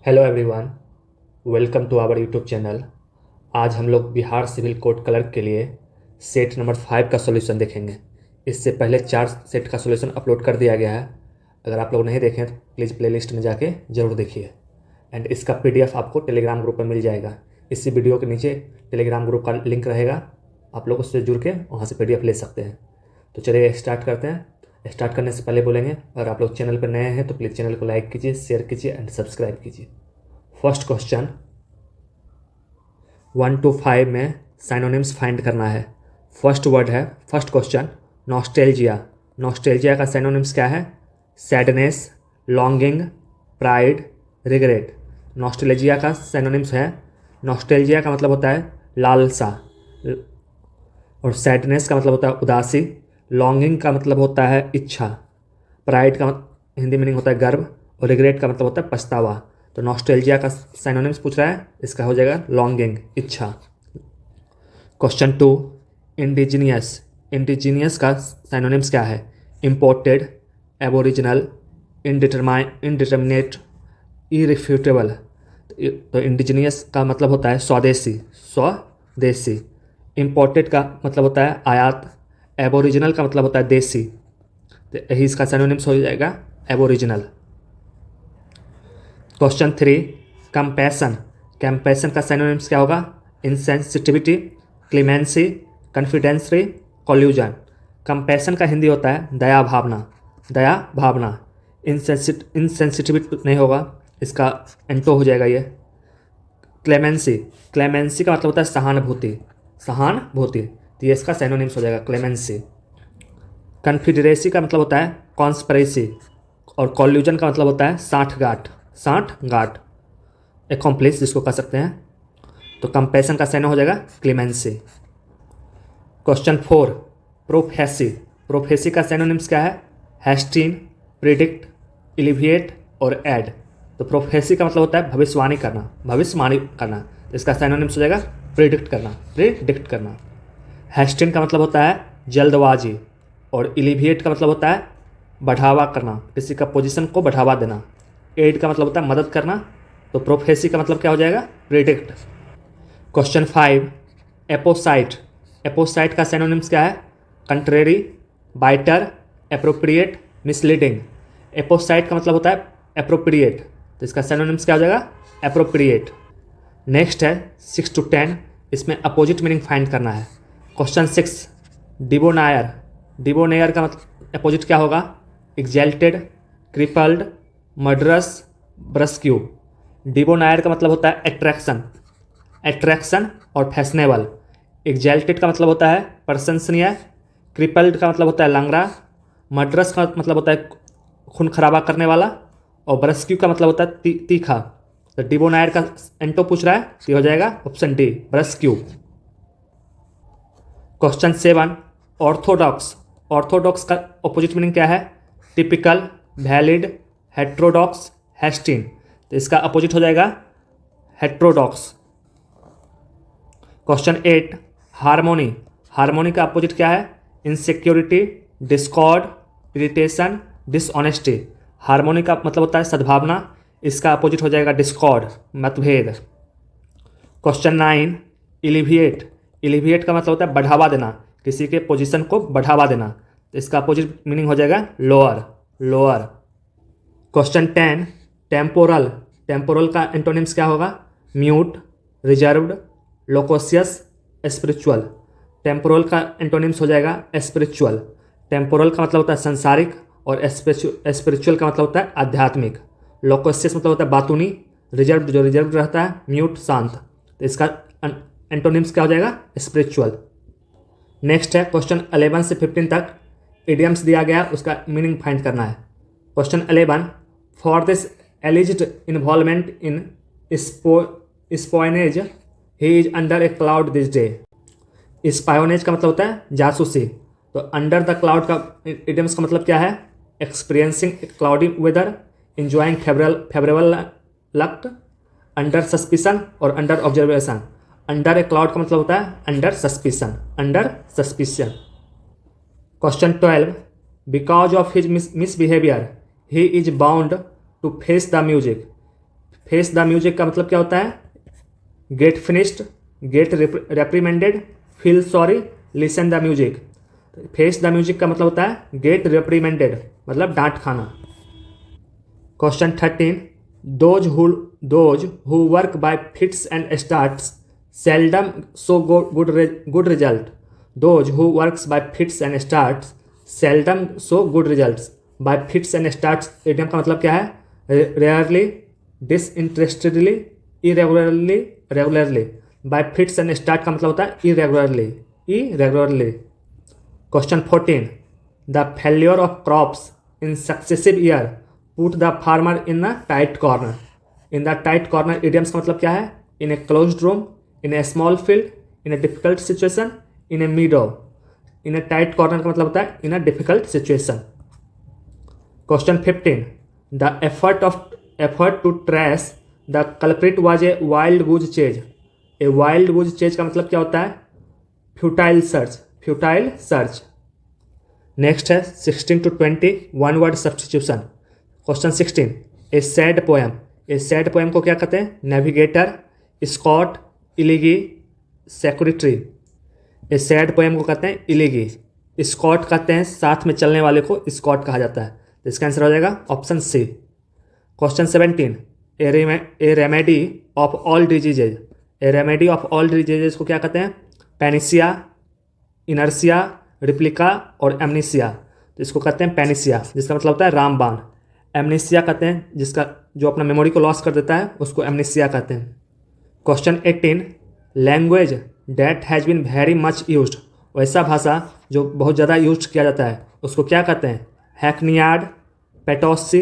Hello everyone, welcome to our YouTube channel. आज हम लोग बिहार सिविल कोड क्लर्क के लिए सेट नंबर 5 का सॉल्यूशन देखेंगे। इससे पहले 4 सेट का सॉल्यूशन अपलोड कर दिया गया है। अगर आप लोग नहीं देखें तो प्लीज़ प्लेलिस्ट में जाके ज़रूर देखिए। एंड इसका पीडीएफ आपको टेलीग्राम ग्रुप में मिल जाएगा। इसी वीडियो के नीचे टेलीग्राम ग्रुप का लिंक रहेगा, आप लोग उससे जुड़ के वहाँ से पीडीएफ ले सकते हैं। तो चलिए स्टार्ट करते हैं। स्टार्ट करने से पहले बोलेंगे, अगर आप लोग चैनल पर नए हैं तो प्लीज़ चैनल को लाइक कीजिए, शेयर कीजिए एंड सब्सक्राइब कीजिए। फर्स्ट क्वेश्चन 1 to 5 में साइनोनिम्स फाइंड करना है। फर्स्ट वर्ड है, फर्स्ट क्वेश्चन नॉस्टैल्जिया। नॉस्टैल्जिया का साइनोनिम्स क्या है? Sadness, longing, pride, regret. Nostalgia का साइनोनिम्स है, नॉस्टैल्जिया का मतलब होता है लालसा, और सैडनेस का मतलब होता है उदासी, लॉन्गिंग का मतलब होता है इच्छा, प्राइड का हिंदी मीनिंग होता है गर्व, और रिग्रेट का मतलब होता है पछतावा। तो नॉस्टैल्जिया का साइनोनिम्स पूछ रहा है, इसका हो जाएगा लॉन्गिंग, इच्छा। Question 2 indigenous. इंडिजीनियस का साइनोनिम्स क्या है? Imported, aboriginal, indeterminate, irrefutable. तो इंडिजीनियस का मतलब होता है स्वदेशी, स्वदेशी। इम्पोर्टेड का मतलब होता है आयात, एबोरिजिनल का मतलब होता है देसी। तो यही इसका साइनोनिम्स हो जाएगा एबोरिजिनल। Question 3 compassion. कंपैशन का साइनोनिम्स क्या होगा? इंसेंसिटिविटी, क्लीमेंसी, कॉन्फिडेंसरी, कॉल्यूजन। कंपैशन का हिंदी होता है दया भावना, दया भावना। इंसेंसिटिविटी नहीं होगा, इसका एंटो हो जाएगा ये। क्लेमेंसी, क्लेमेंसी का मतलब होता है सहानुभूति, सहानुभूति। तो ये इसका साइनोनिम्स हो जाएगा क्लेमेंसी। कन्फिडरेसी का मतलब होता है कॉन्स्पिरेसी, और कॉल्यूजन का मतलब होता है साठगांठ, साठगांठ, एकम्प्लिस जिसको कह सकते हैं। तो कंपैशन का साइन हो जाएगा क्लेमेंसी। Question 4 prophecy. प्रोफेसी का साइनोनिम्स क्या है? हैस्टीन, प्रिडिक्ट, इलिविएट और ऐड। तो प्रोफेसी का मतलब होता है भविष्यवाणी करना, भविष्यवाणी करना। तो इसका साइनोनिम्स हो जाएगा प्रिडिक्ट करना, प्रिडिक्ट करना। हैस्टीन का मतलब होता है जल्दबाजी, और इलिविएट का मतलब होता है बढ़ावा करना, किसी का पोजीशन को बढ़ावा देना। एड का मतलब होता है मदद करना। तो प्रोफेसी का मतलब क्या हो जाएगा? प्रिडिक्ट। क्वेश्चन 5 एपोसाइट। एपोसाइट का सिनोनिम्स क्या है? Contrary, biter, appropriate, misleading. Apposite का मतलब होता है एप्रोप्रिएट, तो इसका सिनोनिम्स क्या हो जाएगा? एप्रोप्रिएट। नेक्स्ट है 6 to 10, इसमें अपोजिट मीनिंग फाइंड करना है। क्वेश्चन 6 डिबोनायर। डिबोनायर का मतलब अपोजिट क्या होगा? एग्जैल्टेड, क्रिपल्ड, मर्डरस, ब्रस्क्यू। डिबोनायर का मतलब होता है अट्रैक्शन, अट्रैक्शन और फैशनेबल। एग्जैल्टेड का मतलब होता है प्रशंसनीय, क्रिपल्ड का मतलब होता है लंगड़ा, मर्डरस का मतलब होता है खून खराबा करने वाला, और ब्रस्क्यू का मतलब होता है तीखा। तो डिबोनायर का एंटो पूछ रहा है, तो हो जाएगा option D, brusque. Question 7 orthodox. Orthodox का ऑपोजिट मीनिंग क्या है? टिपिकल, वैलिड, हेट्रोडॉक्स, हैस्टीन। तो इसका अपोजिट हो जाएगा हेट्रोडॉक्स। Question 8 harmony. हार्मोनी का अपोजिट क्या है? Insecurity, discord, irritation, dishonesty. Harmony का मतलब होता है सद्भावना, इसका अपोजिट हो जाएगा डिस्कॉर्ड, मतभेद। क्वेश्चन 9 इलिविएट। इलिविएट का मतलब होता है बढ़ावा देना, किसी के पोजीशन को बढ़ावा देना। तो इसका अपोजिट मीनिंग हो जाएगा lower, lower. Question 10 temporal. Temporal का एंटोनिम्स क्या होगा? Mute, reserved, loquacious, spiritual. Temporal का एंटोनिम्स हो जाएगा स्पिरिचुअल। टेम्पोरल का मतलब होता है संसारिक, और स्पिरिचुअल का मतलब होता है आध्यात्मिक। लोकोसियस मतलब होता है बातूनी, रिजर्व्ड जो रिजर्व्ड रहता है, म्यूट शांत। तो इसका एंटोनिम्स क्या हो जाएगा? स्पिरिचुअल। नेक्स्ट है क्वेश्चन 11 से 15 तक इडियम्स दिया गया, उसका मीनिंग फाइंड करना है। Question 11 for this alleged involvement in espionage he is under a cloud this day. Espionage का मतलब होता है जासूसी। तो अंडर द क्लाउड का इडियम्स का मतलब क्या है? Experiencing cloudy weather, enjoying favourable luck, under suspicion और under observation. Under a cloud का मतलब होता है under suspicion, under suspicion. Question 12 because of his misbehaviour he is bound to face the music. Face the music का मतलब क्या होता है? Get finished, get reprimanded, feel sorry, listen the music. Face the music का मतलब होता है get reprimanded, मतलब डांट खाना। Question 13, those who work by fits and starts seldom so good result. Those who works by fits and starts seldom so good results. By fits and starts idiom का मतलब क्या है? Rarely, disinterestedly, irregularly, regularly. By fits and start का मतलब होता है irregularly, irregularly. Question 14, the failure of crops in successive year put the farmer in a tight corner. In the tight corner idioms का मतलब क्या है? In a closed room, in a small field, in a difficult situation, in a meadow. In a tight corner का मतलब होता है in a difficult situation. Question 15, the effort to trace the culprit was a wild goose chase. A wild goose chase का मतलब क्या होता है? Futile search, futile search. Next है 16 to 20 one word substitution. Question 16, a sad poem. A sad poem को क्या कहते हैं? Navigator, scot, elegy, secretary. A sad poem को कहते हैं इलिगी। स्कॉट कहते हैं साथ में चलने वाले को स्कॉट कहा जाता है। तो इसका आंसर हो जाएगा option C. Question 17, a remedy of all diseases. A remedy of all diseases को क्या कहते हैं? पेनिसिया, इनर्सिया, रिप्लिका और एमनीसिया। तो इसको कहते हैं पेनिसिया, जिसका मतलब होता है रामबाण। एमनीसिया कहते हैं जिसका जो अपना मेमोरी को लॉस कर देता है उसको एमनीसिया कहते हैं। Question 18, language that has been very much used. वैसा भाषा जो बहुत ज़्यादा यूज किया जाता है उसको क्या कहते हैं? हैकनियाड, पेटोसी,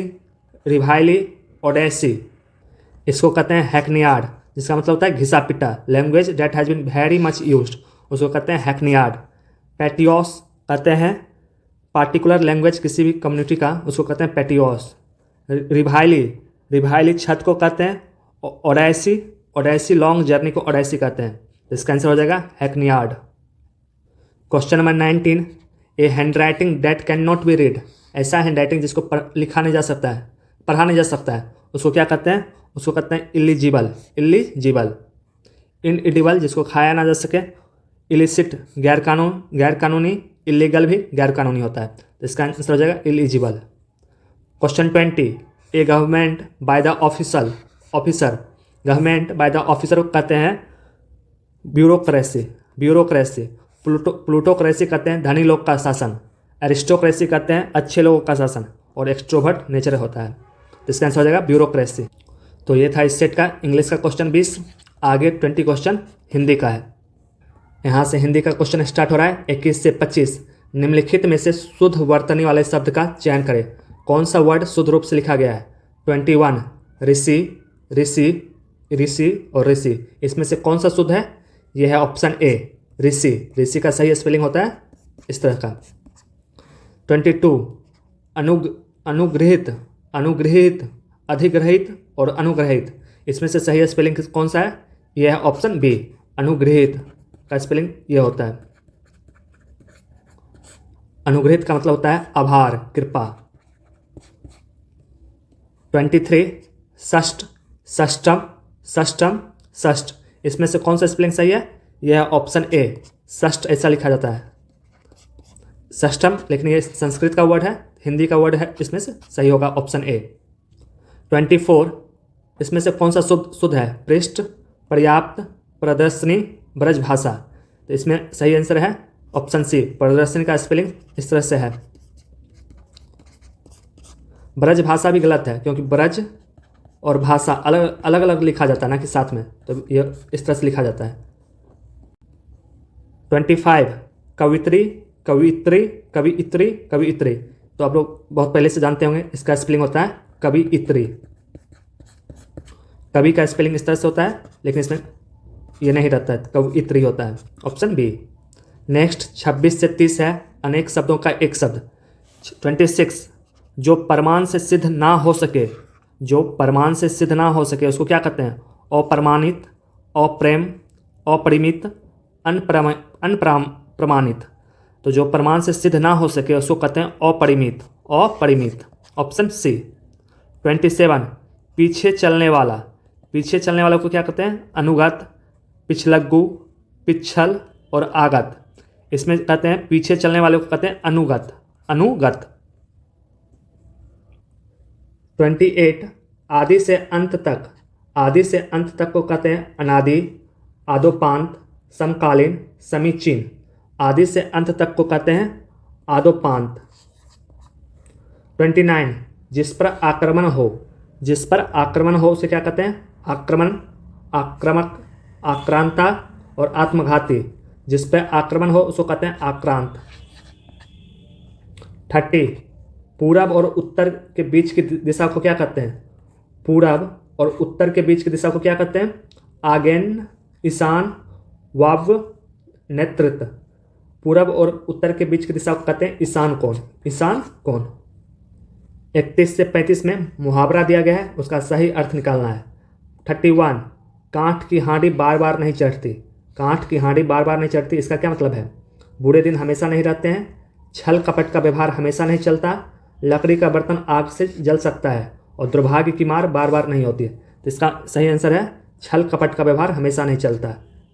रिवाइली, ओडेसी। इसको कहते हैं हैकनियाड, जिसका मतलब होता है घिसा पिटा। Language that has been very much used, उसको कहते हैं हैकनियाड। पैटियोस कहते हैं पार्टिकुलर लैंग्वेज किसी भी कम्युनिटी का, उसको कहते हैं पैटियोस। रिवाइली छत को कहते हैं ओडेसी। ओडेसी लॉन्ग जर्नी को ओडेसी कहते हैं। इसका आंसर हो जाएगा hackneyed. Question number 19, a handwriting that can not be read. ऐसा हैंड राइटिंग जिसको लिखा नहीं जा सकता है, पढ़ा नहीं जा सकता है, उसको क्या कहते हैं? उसको कहते हैं इलिजिबल, इलिजिबल। इनएडिबल जिसको खाया ना जा सके, इलिसिट गैर कानूनी, इलीगल भी गैर कानूनी होता है। तो इसका आंसर हो जाएगा eligible. Question 20, A government by the officer. Government by the officer को कहते हैं ब्यूरोक्रेसी, ब्यूरोक्रेसी। प्लूटोक्रेसी कहते हैं धनी लोग का शासन। एरिस्टोक्रेसी कहते हैं अच्छे लोगों का शासन। और एक्सट्रोवर्ट नेचर होता है। तो इसका आंसर हो जाएगा ब्यूरोक्रेसी। तो ये था इस सेट का इंग्लिश का क्वेश्चन 20। आगे 20 क्वेश्चन हिंदी का है। यहाँ से हिंदी का क्वेश्चन स्टार्ट हो रहा है 21 से 25। निम्नलिखित में से शुद्ध वर्तनी वाले शब्द का चयन करें। कौन सा वर्ड शुद्ध रूप से लिखा गया है? 21 ऋषि, ऋषि, ऋषि और ऋषि। इसमें से कौन सा शुद्ध है? यह है ऑप्शन ए ऋषि। ऋषि का सही स्पेलिंग होता है इस तरह का। 22 अनुग्रहित, अनुग्रहित, अधिग्रहित और अनुग्रहित। इसमें से सही स्पेलिंग कौन सा है? यह है ऑप्शन बी अनुग्रहित का स्पेलिंग यह होता है। अनुग्रहित का मतलब होता है आभार, कृपा। 23 षष्ठ, षष्ठम, षष्ठम, षष्ठ। इसमें से कौन सा स्पेलिंग सही है? यह है ऑप्शन ए षष्ठ, ऐसा लिखा जाता है षष्ठम, लेकिन ये संस्कृत का वर्ड है, हिंदी का वर्ड है, इसमें से सही होगा ऑप्शन ए। 24 इसमें से कौन सा शुद्ध है? पृष्ठ, पर्याप्त, प्रदर्शनी, ब्रज भाषा। तो इसमें सही आंसर है ऑप्शन सी प्रदर्शनी का स्पेलिंग इस तरह से है। ब्रज भाषा भी गलत है क्योंकि ब्रज और भाषा अलग अलग लिखा जाता है ना कि साथ में, तो ये इस तरह से लिखा जाता है। 25 कवित्री, कवित्री, कविइत्री, कविइत्री। तो आप लोग बहुत पहले से जानते होंगे इसका स्पेलिंग होता है कविइत्री। कवि का स्पेलिंग इस तरह से होता है लेकिन इसमें ये नहीं रहता है, कविइत्री होता है, ऑप्शन बी। नेक्स्ट 26 से 30 है अनेक शब्दों का एक शब्द। 26 जो प्रमाण से सिद्ध ना हो सके, जो प्रमाण से सिद्ध ना हो सके उसको क्या कहते हैं? अप्रमाणित, अप्रेम, अपरिमित, अनप्रमाणित। तो जो प्रमाण से सिद्ध ना हो सके उसको कहते हैं अपरिमित, अपरिमित, ऑप्शन सी। 27 पीछे चलने वाला, पीछे चलने वालों को क्या कहते हैं? अनुगत, पिछलग्गू, पिछल और आगत। इसमें कहते हैं पीछे चलने वालों को कहते हैं अनुगत। अनुगत। 28 आदि से अंत तक, आदि से अंत तक को कहते हैं अनादि, आदोपांत, समकालीन, समीचीन। आदि से अंत तक को कहते हैं आदोपांत। 29 जिस पर आक्रमण हो, जिस पर आक्रमण हो उसे क्या कहते हैं? आक्रमण, आक्रामक, आक्रांता और आत्मघाती। जिस पर आक्रमण हो उसको कहते हैं आक्रांत। 30 पूरब और उत्तर के बीच की दिशा को क्या कहते हैं? पूरब और उत्तर के बीच की दिशा को क्या कहते हैं? आग्नेय, ईशान, वायव्य, नैऋत्य। पूरब और उत्तर के बीच की दिशा को कहते हैं ईशान कोण। ईशान कोण। 31 से 35 में मुहावरा दिया गया है, उसका सही अर्थ निकालना है। 31 कांठ की हांडी बार बार नहीं चढ़ती। कांठ की हांडी बार बार नहीं चढ़ती, इसका क्या मतलब है? बुरे दिन हमेशा नहीं रहते हैं, छल कपट का व्यवहार हमेशा नहीं चलता, लकड़ी का बर्तन आग से जल सकता है और दुर्भाग्य की मार बार बार नहीं होती है। तो इसका सही आंसर है छल कपट का व्यवहार हमेशा नहीं चलता।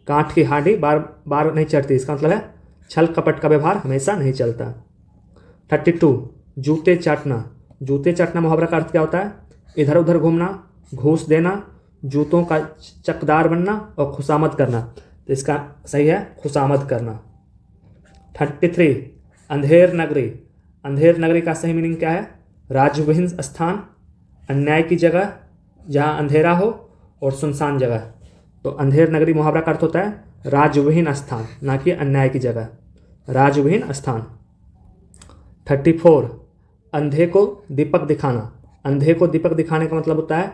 कांठ की हांडी बार बार नहीं चढ़ती, इसका मतलब है छल कपट का व्यवहार हमेशा नहीं चलता। 32 जूते चाटना। जूते चाटना मुहावरा का अर्थ क्या होता है? इधर उधर घूमना, घूस देना, जूतों का चकदार बनना और खुशामद करना। तो इसका सही है खुशामद करना। 33 अंधेर नगरी। अंधेर नगरी का सही मीनिंग क्या है? राजविहीन स्थान, अन्याय की जगह जहाँ अंधेरा हो और सुनसान जगह। तो अंधेर नगरी मुहावरा का अर्थ होता है राजविहीन स्थान, ना कि अन्याय की जगह। राजविहीन स्थान। 34 अंधे को दीपक दिखाना। अंधे को दीपक दिखाने का मतलब होता है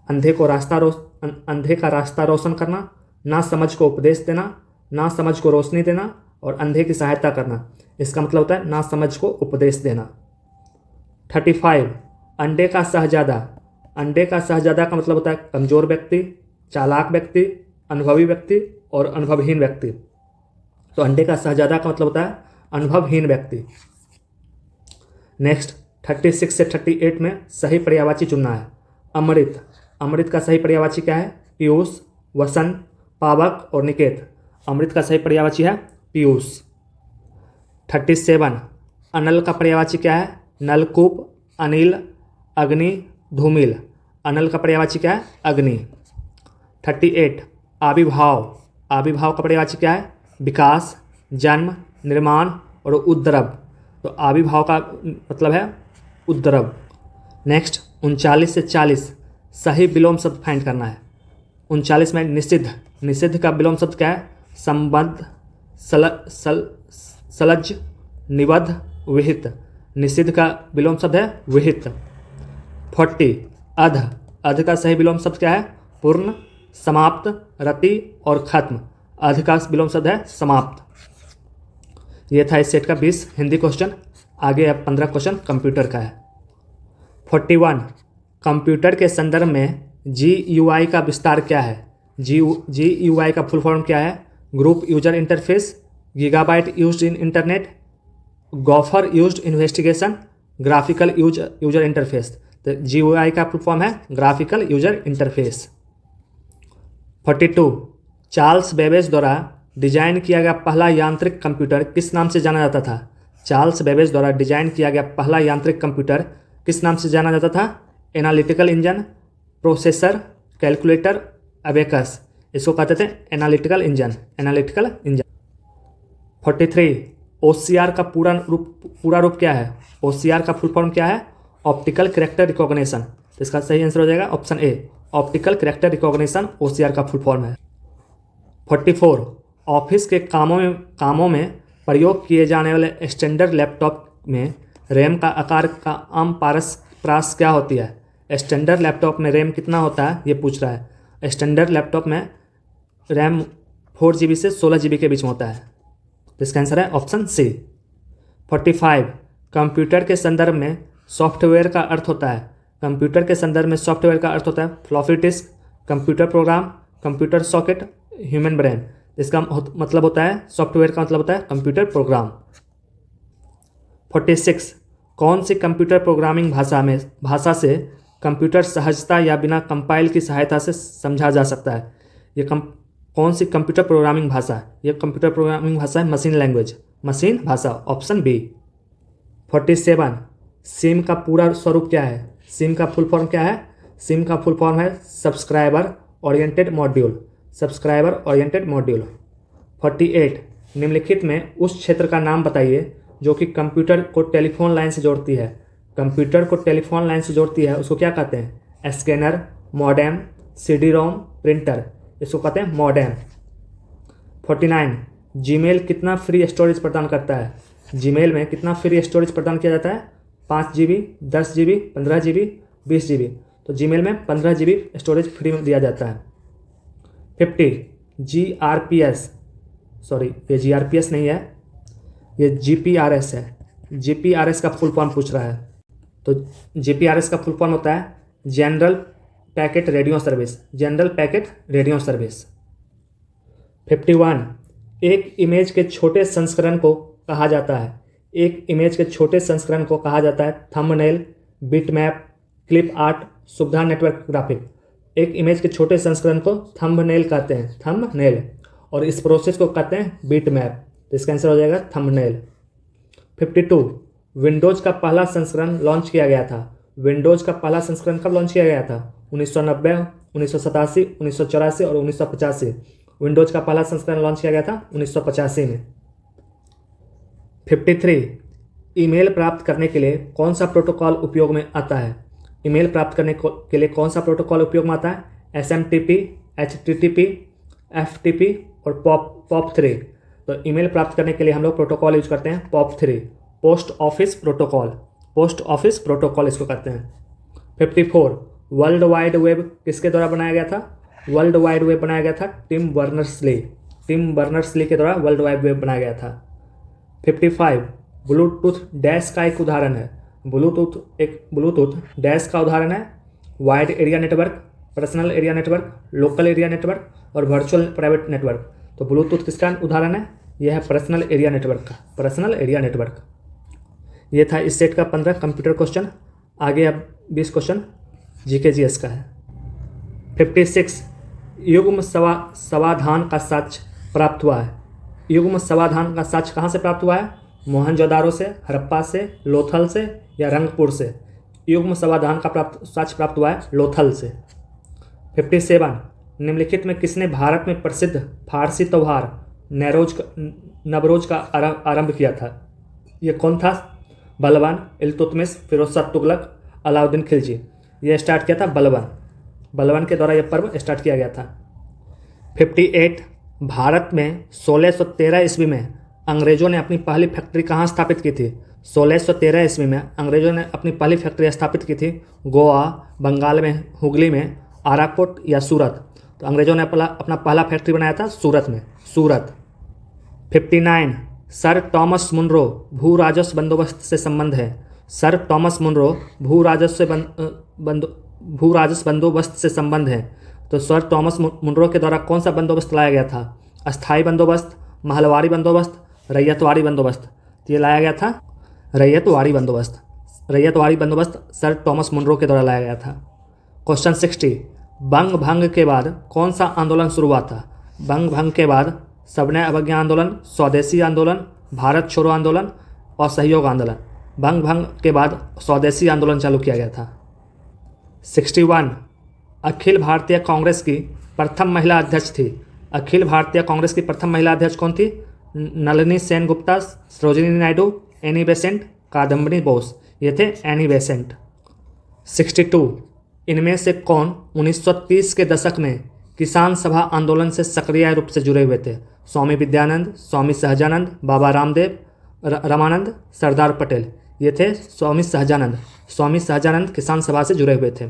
अंधे का रास्ता रोशन करना, ना समझ को उपदेश देना, ना समझ को रोशनी देना और अंधे की सहायता करना। इसका मतलब होता है ना समझ को उपदेश देना। 35 अंडे का शहजादा। अंडे का शहजादा का मतलब होता है कमजोर व्यक्ति, चालाक व्यक्ति, अनुभवी व्यक्ति और अनुभवहीन व्यक्ति। तो अंडे का शहजादा का मतलब होता है अनुभवहीन व्यक्ति। नेक्स्ट 36 से 38 में सही पर्यायवाची चुनना है। अमृत। अमृत का सही पर्यायवाची क्या है? पीयूष, वसंत, पावक और निकेत। अमृत का सही पर्यायवाची है पीयूष। 37 अनल का पर्यायवाची क्या है? नलकूप, अनिल, अग्नि, धूमिल। अनल का पर्यायवाची क्या है? अग्नि। 38 आविर्भाव। आविर्भाव का पर्यायवाची क्या है? विकास, जन्म, निर्माण और उद्रव। तो आविर्भाव का मतलब है उद्रव। नेक्स्ट 39 से 40 सही विलोम शब्द फाइंड करना है। 39 में निषिद्ध। निषिद्ध का विलोम शब्द क्या है? संबद्ध, सलज, निबद्ध, विहित। निषिद्ध का विलोम शब्द है विहित। 40 अध। अध का सही विलोम शब्द क्या है? पूर्ण, समाप्त, रति और खत्म। अध का विलोम शब्द है समाप्त। ये था इस सेट का 20 हिंदी क्वेश्चन। आगे अब 15 क्वेश्चन कंप्यूटर का है। 41 कंप्यूटर के संदर्भ में GUI का विस्तार क्या है? GUI का फुल फॉर्म क्या है? Group user interface, gigabyte used in internet, gopher used investigation, graphical user interface. तो GUI का फुल फॉर्म है graphical user interface. 42 Charles Babbage द्वारा डिजाइन किया गया पहला यांत्रिक कंप्यूटर किस नाम से जाना जाता था? चार्ल्स बेबेज द्वारा डिजाइन किया गया पहला यांत्रिक कंप्यूटर किस नाम से जाना जाता था? Analytical engine, processor, calculator, abacus. इसको कहते थे analytical engine. Analytical engine. 43 OCR का पूरा रूप क्या है? OCR का फुल फॉर्म क्या है? Optical character recognition. तो इसका सही आंसर हो जाएगा option A, optical character recognition OCR का फुल फॉर्म है। 44 ऑफिस के कामों में प्रयोग किए जाने वाले स्टैंडर्ड लैपटॉप में रैम का आकार का आम प्रास क्या होती है? स्टैंडर्ड लैपटॉप में रैम कितना होता है ये पूछ रहा है। स्टैंडर्ड लैपटॉप में रैम 4 GB से 16 GB के बीच में होता है। तो इसका आंसर है ऑप्शन सी। 45 कंप्यूटर के संदर्भ में सॉफ्टवेयर का अर्थ होता है। कंप्यूटर के संदर्भ में सॉफ्टवेयर का अर्थ होता है floppy disk, computer program, computer socket, human brain. इसका मतलब होता है सॉफ्टवेयर का मतलब होता है कंप्यूटर प्रोग्राम। 46 कौन सी कंप्यूटर प्रोग्रामिंग भाषा से कंप्यूटर सहजता या बिना कंपाइल की सहायता से समझा जा सकता है। ये कौन सी कंप्यूटर प्रोग्रामिंग भाषा है? ये कंप्यूटर प्रोग्रामिंग भाषा है मशीन लैंग्वेज, मशीन भाषा, ऑप्शन बी। 47 सिम का पूरा स्वरूप क्या है? सिम का फुल फॉर्म क्या है? सिम का फुल फॉर्म है subscriber oriented module, subscriber oriented module. 48 निम्नलिखित में उस क्षेत्र का नाम बताइए जो कि कंप्यूटर को टेलीफोन लाइन से जोड़ती है। कंप्यूटर को टेलीफोन लाइन से जोड़ती है उसको क्या कहते हैं? Scanner, modem, CD ROM, printer, इसको कहते हैं मॉडेम। 49 जीमेल कितना फ्री स्टोरेज प्रदान करता है? जीमेल में कितना फ्री स्टोरेज प्रदान किया जाता है? 5 GB, 10 GB, 15 GB, 20 GB। तो जीमेल में 15 GB स्टोरेज फ्री में दिया जाता है। 50 GRPS, सॉरी ये GRPS नहीं है, ये GPRS है। GPRS का फुल फॉर्म पूछ रहा है। तो GPRS का फुल फॉर्म होता है general packet radio service, general packet radio service. 51 एक इमेज के छोटे संस्करण को कहा जाता है, एक इमेज के छोटे संस्करण को कहा जाता है थंबनेल, बिटमैप, क्लिप आर्ट, सुविधा नेटवर्क ग्राफिक। एक इमेज के छोटे संस्करण को थंबनेल कहते हैं, थंबनेल, और इस प्रोसेस को कहते हैं बिटमैप। तो इसका आंसर हो जाएगा थंबनेल। 52 विंडोज़ का पहला संस्करण लॉन्च किया गया था। विंडोज़ का पहला संस्करण कब लॉन्च किया गया था? 1990, 1987, 1984 और 1985। विंडोज़ का पहला संस्करण लॉन्च किया गया था 1985 में। 53 ईमेल प्राप्त करने के लिए कौन सा प्रोटोकॉल उपयोग में आता है? ईमेल प्राप्त करने के लिए कौन सा प्रोटोकॉल उपयोग में आता है? SMTP, HTTP, FTP और POP3। तो ईमेल प्राप्त करने के लिए हम लोग प्रोटोकॉल यूज करते हैं POP3, post office protocol, post office protocol इसको कहते हैं। 54 वर्ल्ड वाइड वेब किसके द्वारा बनाया गया था? वर्ल्ड वाइड वेब बनाया गया था टिम बर्नर्स-ली, टिम बर्नर्स-ली के द्वारा वर्ल्ड वाइड वेब बनाया गया था। 55 ब्लूटूथ डैश का एक उदाहरण है। ब्लूटूथ डैश का उदाहरण है wide area network, personal area network, local area network और वर्चुअल प्राइवेट नेटवर्क। तो ब्लूटूथ किसका उदाहरण है? यह है पर्सनल एरिया नेटवर्क का, पर्सनल एरिया नेटवर्क। ये था इस सेट का 15 कंप्यूटर क्वेश्चन। आगे अब 20 क्वेश्चन जीके जीएस का है। 56 युग्म समाधान का साक्ष्य प्राप्त हुआ है। युग्म समाधान का साक्ष्य कहाँ से प्राप्त हुआ है? मोहनजोदारो से, हड़प्पा से, लोथल से या रंगपुर से? युग्म समाधान का साक्ष्य प्राप्त हुआ है लोथल से। 57 निम्नलिखित में किसने भारत में प्रसिद्ध फारसी त्योहार नवरोज का आरंभ किया था? ये कौन था? बलबन, इल्तुतमिश, फिरोज शाह तुगलक, अलाउद्दीन खिलजी। ये स्टार्ट किया था बलबन के द्वारा यह पर्व स्टार्ट किया गया था। 58 भारत में 1613 ईस्वी में अंग्रेजों ने अपनी पहली फैक्ट्री कहाँ स्थापित की थी? 1613 ईस्वी में अंग्रेजों ने अपनी पहली फैक्ट्री स्थापित की थी गोवा, बंगाल में हुगली में, आराकोट या सूरत। तो अंग्रेजों ने अपना पहला फैक्ट्री बनाया था सूरत में, सूरत। 59 सर टॉमस मुनरो भू राजस्व बंदोबस्त से संबंध है। सर टॉमस मुनरो भू राजस्व बंदोबस्त से संबंध है। तो सर टॉमस मुनरो के द्वारा कौन सा बंदोबस्त लाया गया था? अस्थाई बंदोबस्त, महलवारी बंदोबस्त, रैयतवाड़ी बंदोबस्त। ये लाया गया था रैयतवाड़ी बंदोबस्त। रैयतवाड़ी बंदोबस्त सर टॉमस मुनरो के द्वारा लाया गया था। क्वेश्चन 60 बंग भंग के बाद कौन सा आंदोलन शुरू हुआ था? बंग भंग के बाद सविनय अवज्ञा आंदोलन, स्वदेशी आंदोलन, भारत छोड़ो आंदोलन और सहयोग आंदोलन। बंग भंग के बाद स्वदेशी आंदोलन चालू किया गया था। 61 अखिल भारतीय कांग्रेस की प्रथम महिला अध्यक्ष थी। अखिल भारतीय कांग्रेस की प्रथम महिला अध्यक्ष कौन थी? Nalini Sen Gupta, Sarojini Naidu, Annie Besant, Kadambini Bose. ये थे एनी बेसेंट। 62 इनमें से कौन 1930 के दशक में किसान सभा आंदोलन से सक्रिय रूप से जुड़े हुए थे? स्वामी विद्यानंद, स्वामी सहजानंद, बाबा रामदेव, रामानंद, सरदार पटेल। ये थे स्वामी सहजानंद। स्वामी सहजानंद किसान सभा से जुड़े हुए थे।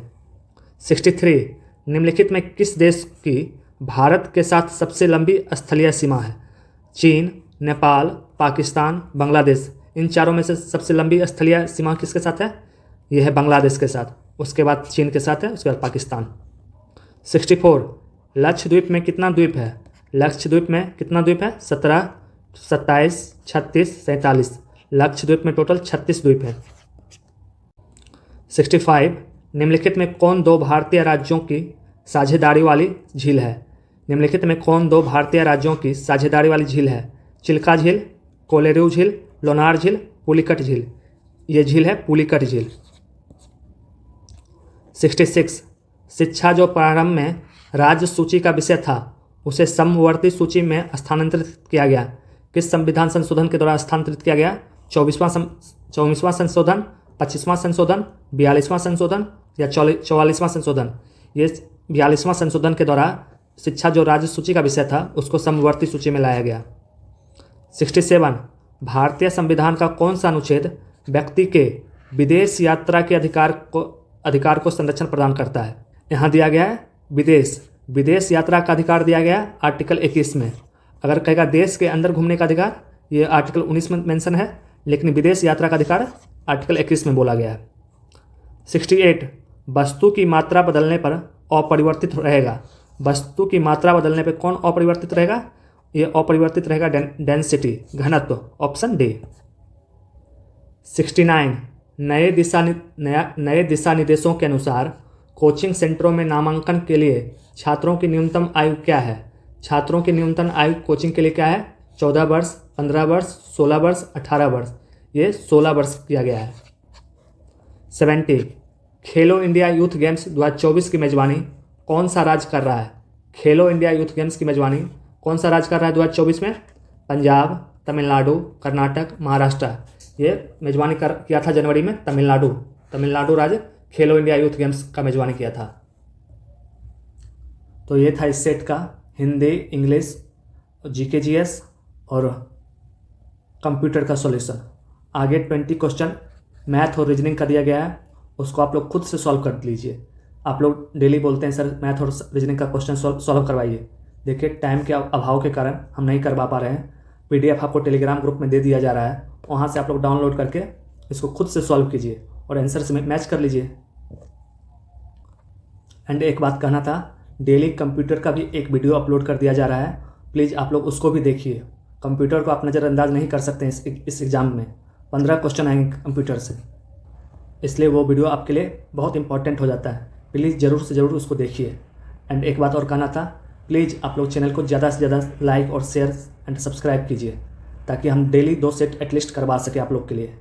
63 निम्नलिखित में किस देश की भारत के साथ सबसे लंबी स्थलीय सीमा है? चीन, नेपाल, पाकिस्तान, बांग्लादेश। इन चारों में से सबसे लंबी स्थलीय सीमा किसके साथ है? यह है बांग्लादेश के साथ, उसके बाद चीन के साथ है, उसके बाद पाकिस्तान। 64 लक्षद्वीप में कितना द्वीप है? लक्षद्वीप में कितना द्वीप है? 17, 27, 36, 47। लक्षद्वीप में टोटल 36 द्वीप है। 65 निम्नलिखित में कौन दो भारतीय राज्यों की साझेदारी वाली झील है? निम्नलिखित में कौन दो भारतीय राज्यों की साझेदारी वाली झील है? चिल्का झील, कोलेरू झील, लोनार झील, पुलिकट झील। ये झील है पुलिकट झील। 66 शिक्षा जो प्रारंभ में राज्य सूची का विषय था उसे समवर्ती सूची में स्थानांतरित किया गया। किस संविधान संशोधन के द्वारा स्थानांतरित किया गया? 24वां संशोधन, 25वां संशोधन, 42वां संशोधन या 44वां संशोधन? ये 42वां संशोधन के द्वारा शिक्षा जो राज्य सूची का विषय था उसको समवर्ती सूची में लाया गया। 67 भारतीय संविधान का कौन सा अनुच्छेद व्यक्ति के विदेश यात्रा के अधिकार को संरक्षण प्रदान करता है? यहाँ दिया गया है विदेश यात्रा का अधिकार दिया गया है आर्टिकल 21 में। अगर कहेगा देश के अंदर घूमने का अधिकार, ये आर्टिकल 19 में मेंशन है, लेकिन विदेश यात्रा का अधिकार आर्टिकल 21 में बोला गया है। 68 वस्तु की मात्रा बदलने पर अपरिवर्तित रहेगा। वस्तु की मात्रा बदलने पर कौन अपरिवर्तित रहेगा? ये अपरिवर्तित रहेगा डेंसिटी, घनत्व, ऑप्शन डी। 69 नए दिशा निर्देशों के अनुसार कोचिंग सेंटरों में नामांकन के लिए छात्रों की न्यूनतम आयु क्या है? छात्रों की न्यूनतम आयु कोचिंग के लिए क्या है? 14 वर्ष, 15 वर्ष, 16 वर्ष, 18 वर्ष। ये 16 वर्ष किया गया है। 70 खेलो इंडिया यूथ गेम्स 2024 की मेजबानी कौन सा राज्य कर रहा है? खेलो इंडिया यूथ गेम्स की मेजबानी कौन सा राज्य कर रहा है 2024 में? पंजाब, तमिलनाडु, कर्नाटक, महाराष्ट्र। ये मेजबानी किया था जनवरी में तमिलनाडु राज्य खेलो इंडिया यूथ गेम्स का मेजबानी किया था। तो ये था इस सेट का हिंदी, इंग्लिश, जीके जीएस और कंप्यूटर का सॉल्यूशन। आगे 20 क्वेश्चन मैथ और रीजनिंग का दिया गया है, उसको आप लोग खुद से सॉल्व कर लीजिए। आप लोग डेली बोलते हैं सर मैथ और रीजनिंग का क्वेश्चन सॉल्व करवाइए। देखिए टाइम के अभाव के कारण हम नहीं करवा पा रहे हैं। PDF आपको टेलीग्राम ग्रुप में दे दिया जा रहा है, वहाँ से आप लोग डाउनलोड करके इसको खुद से सॉल्व कीजिए और आंसर से मैच कर लीजिए। एंड एक बात कहना था, डेली कंप्यूटर का भी एक वीडियो अपलोड कर दिया जा रहा है, प्लीज़ आप लोग उसको भी देखिए। कंप्यूटर को आप नज़रअंदाज नहीं कर सकते हैं इस एग्ज़ाम में। 15 क्वेश्चन आएंगे कंप्यूटर से, इसलिए वो वीडियो आपके लिए बहुत इंपॉर्टेंट हो जाता है। प्लीज़ ज़रूर से ज़रूर उसको देखिए। एंड एक बात और कहना था, प्लीज़ आप लोग चैनल को ज़्यादा से ज़्यादा लाइक और शेयर एंड सब्सक्राइब कीजिए ताकि हम डेली 2 सेट एटलीस्ट करवा सके आप लोग के लिए।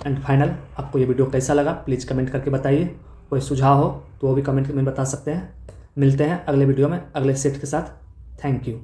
एंड फाइनल, आपको ये वीडियो कैसा लगा प्लीज़ कमेंट करके बताइए। कोई सुझाव हो तो वो भी कमेंट में बता सकते हैं। मिलते हैं अगले वीडियो में अगले सेट के साथ। Thank you.